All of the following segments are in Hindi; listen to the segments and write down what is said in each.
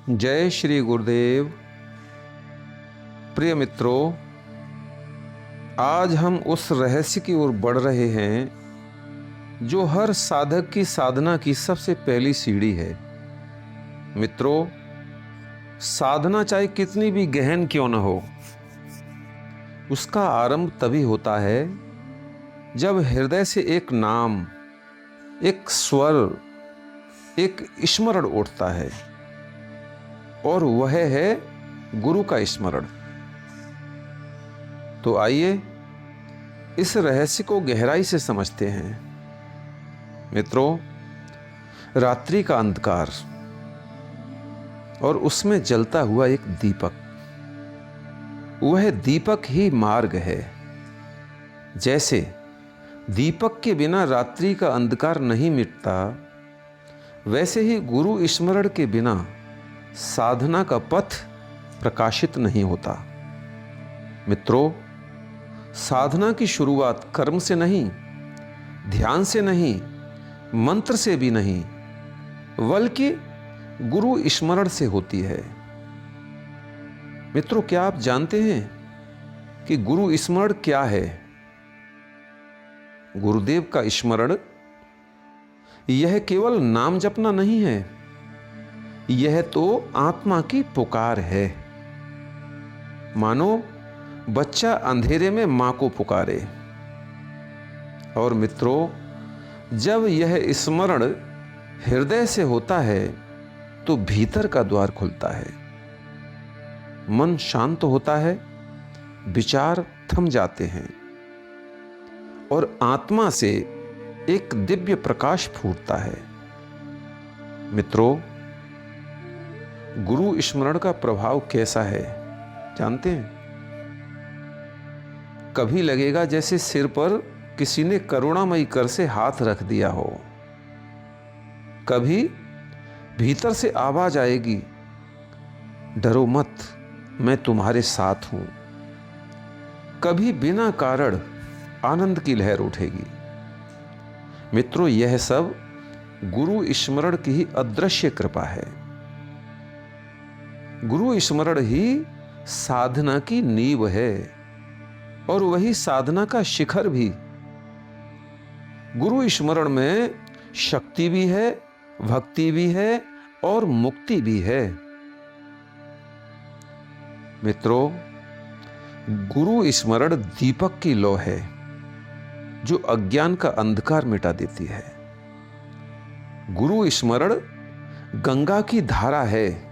जय श्री गुरुदेव। प्रिय मित्रों, आज हम उस रहस्य की ओर बढ़ रहे हैं जो हर साधक की साधना की सबसे पहली सीढ़ी है। मित्रों, साधना चाहे कितनी भी गहन क्यों न हो, उसका आरंभ तभी होता है जब हृदय से एक नाम, एक स्वर, एक स्मरण उठता है, और वह है गुरु का स्मरण। तो आइए इस रहस्य को गहराई से समझते हैं। मित्रों, रात्रि का अंधकार और उसमें जलता हुआ एक दीपक, वह दीपक ही मार्ग है। जैसे दीपक के बिना रात्रि का अंधकार नहीं मिटता, वैसे ही गुरु स्मरण के बिना साधना का पथ प्रकाशित नहीं होता। मित्रों, साधना की शुरुआत कर्म से नहीं, ध्यान से नहीं, मंत्र से भी नहीं, बल्कि गुरु स्मरण से होती है। मित्रों, क्या आप जानते हैं कि गुरु स्मरण क्या है? गुरुदेव का स्मरण यह केवल नाम जपना नहीं है, यह तो आत्मा की पुकार है। मानो बच्चा अंधेरे में मां को पुकारे। और मित्रों, जब यह स्मरण हृदय से होता है तो भीतर का द्वार खुलता है, मन शांत होता है, विचार थम जाते हैं और आत्मा से एक दिव्य प्रकाश फूटता है। मित्रों, गुरु स्मरण का प्रभाव कैसा है जानते हैं? कभी लगेगा जैसे सिर पर किसी ने करुणामयी कर से हाथ रख दिया हो। कभी भीतर से आवाज आएगी, डरो मत, मैं तुम्हारे साथ हूं। कभी बिना कारण आनंद की लहर उठेगी। मित्रों, यह सब गुरु स्मरण की ही अदृश्य कृपा है। गुरु स्मरण ही साधना की नींव है और वही साधना का शिखर भी। गुरु स्मरण में शक्ति भी है, भक्ति भी है और मुक्ति भी है। मित्रों, गुरु स्मरण दीपक की लौ है जो अज्ञान का अंधकार मिटा देती है। गुरु स्मरण गंगा की धारा है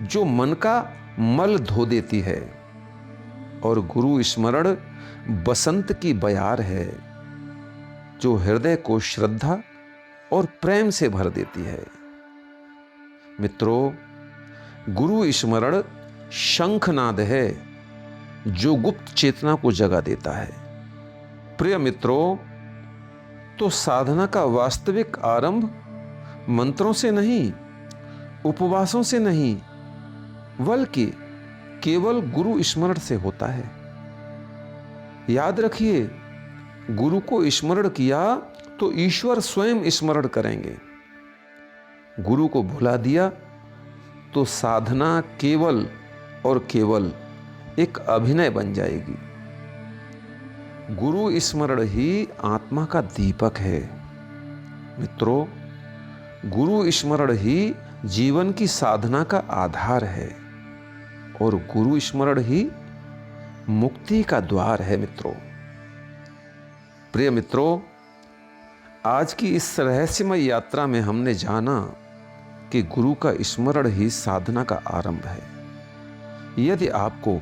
जो मन का मल धो देती है, और गुरु स्मरण बसंत की बयार है जो हृदय को श्रद्धा और प्रेम से भर देती है। मित्रों, गुरु स्मरण शंखनाद है जो गुप्त चेतना को जगा देता है। प्रिय मित्रों, तो साधना का वास्तविक आरंभ मंत्रों से नहीं, उपवासों से नहीं, बल्कि केवल गुरु स्मरण से होता है। याद रखिए, गुरु को स्मरण किया तो ईश्वर स्वयं स्मरण करेंगे। गुरु को भुला दिया तो साधना केवल और केवल एक अभिनय बन जाएगी। गुरु स्मरण ही आत्मा का दीपक है। मित्रों, गुरु स्मरण ही जीवन की साधना का आधार है और गुरु स्मरण ही मुक्ति का द्वार है। मित्रों, प्रिय मित्रों, आज की इस रहस्यमय यात्रा में हमने जाना कि गुरु का स्मरण ही साधना का आरंभ है। यदि आपको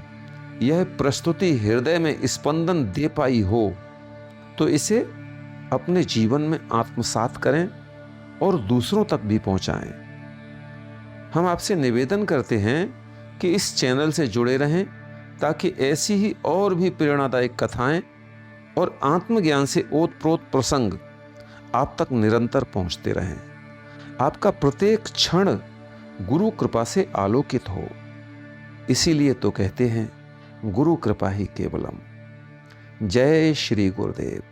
यह प्रस्तुति हृदय में स्पंदन दे पाई हो तो इसे अपने जीवन में आत्मसात करें और दूसरों तक भी पहुंचाएं। हम आपसे निवेदन करते हैं कि इस चैनल से जुड़े रहें ताकि ऐसी ही और भी प्रेरणादायक कथाएं और आत्मज्ञान से ओतप्रोत प्रसंग आप तक निरंतर पहुंचते रहें। आपका प्रत्येक क्षण गुरु कृपा से आलोकित हो। इसीलिए तो कहते हैं, गुरु कृपा ही केवलम। जय श्री गुरुदेव।